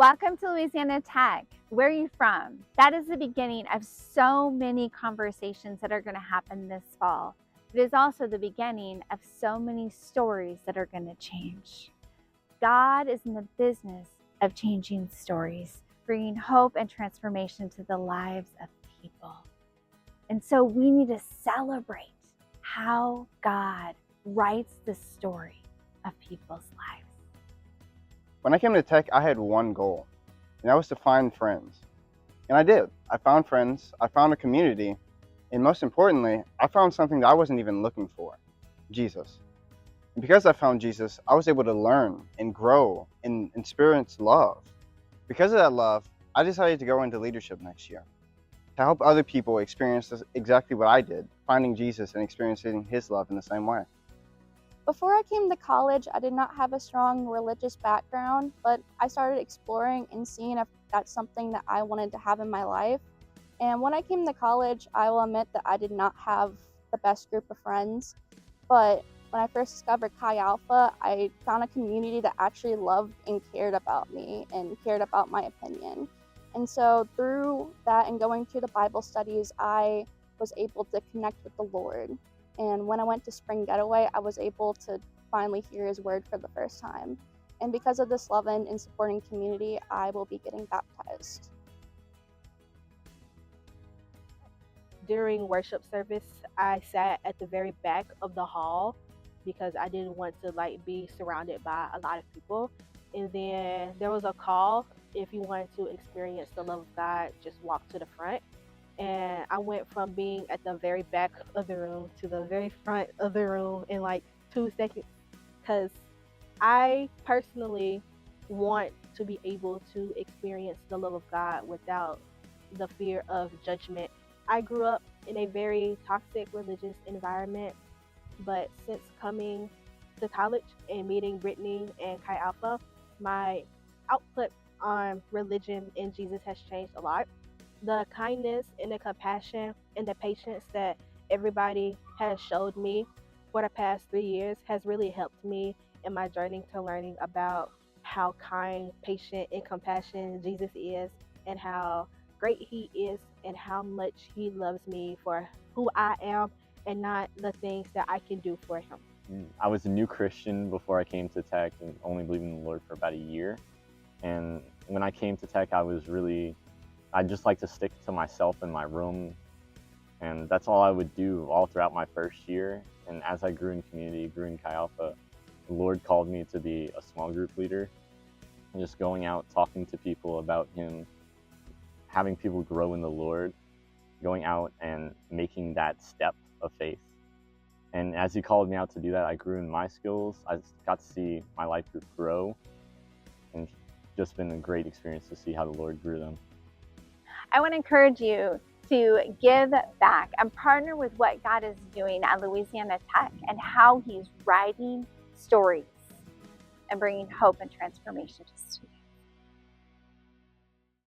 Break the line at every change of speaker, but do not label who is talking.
Welcome to Louisiana Tech. Where are you from? That is the beginning of so many conversations that are going to happen this fall. It is also the beginning of so many stories that are going to change. God is in the business of changing stories, bringing hope and transformation to the lives of people. And so we need to celebrate how God writes the story of people's lives.
When I came to Tech, I had one goal, and that was to find friends. And I did. I found friends, I found a community, and most importantly, I found something that I wasn't even looking for, Jesus. And because I found Jesus, I was able to learn and grow and experience love. Because of that love, I decided to go into leadership next year to help other people experience exactly what I did, finding Jesus and experiencing his love in the same way.
Before I came to college, I did not have a strong religious background, but I started exploring and seeing if that's something that I wanted to have in my life. And when I came to college, I will admit that I did not have the best group of friends. But when I first discovered Chi Alpha, I found a community that actually loved and cared about me and cared about my opinion. And so through that and going to the Bible studies, I was able to connect with the Lord. And when I went to Spring Getaway, I was able to finally hear his word for the first time. And because of this love and supporting community, I will be getting baptized.
During worship service, I sat at the very back of the hall because I didn't want to be surrounded by a lot of people. And then there was a call, if you wanted to experience the love of God, just walk to the front. And I went from being at the very back of the room to the very front of the room in 2 seconds, because I personally want to be able to experience the love of God without the fear of judgment. I grew up in a very toxic religious environment, but since coming to college and meeting Brittany and Chi Alpha, my output on religion and Jesus has changed a lot. The kindness and the compassion and the patience that everybody has showed me for the past 3 years has really helped me in my journey to learning about how kind, patient, and compassionate Jesus is, and how great he is, and how much he loves me for who I am and not the things that I can do for him.
I was a new Christian before I came to Tech and only believed in the Lord for about a year. And when I came to Tech, I just like to stick to myself in my room, and that's all I would do all throughout my first year. And as I grew in community, grew in Chi Alpha, the Lord called me to be a small group leader, and just going out, talking to people about him, having people grow in the Lord, going out and making that step of faith. And as he called me out to do that, I grew in my skills. I got to see my life group grow, and just been a great experience to see how the Lord grew them.
I want to encourage you to give back and partner with what God is doing at Louisiana Tech and how he's writing stories and bringing hope and transformation to students.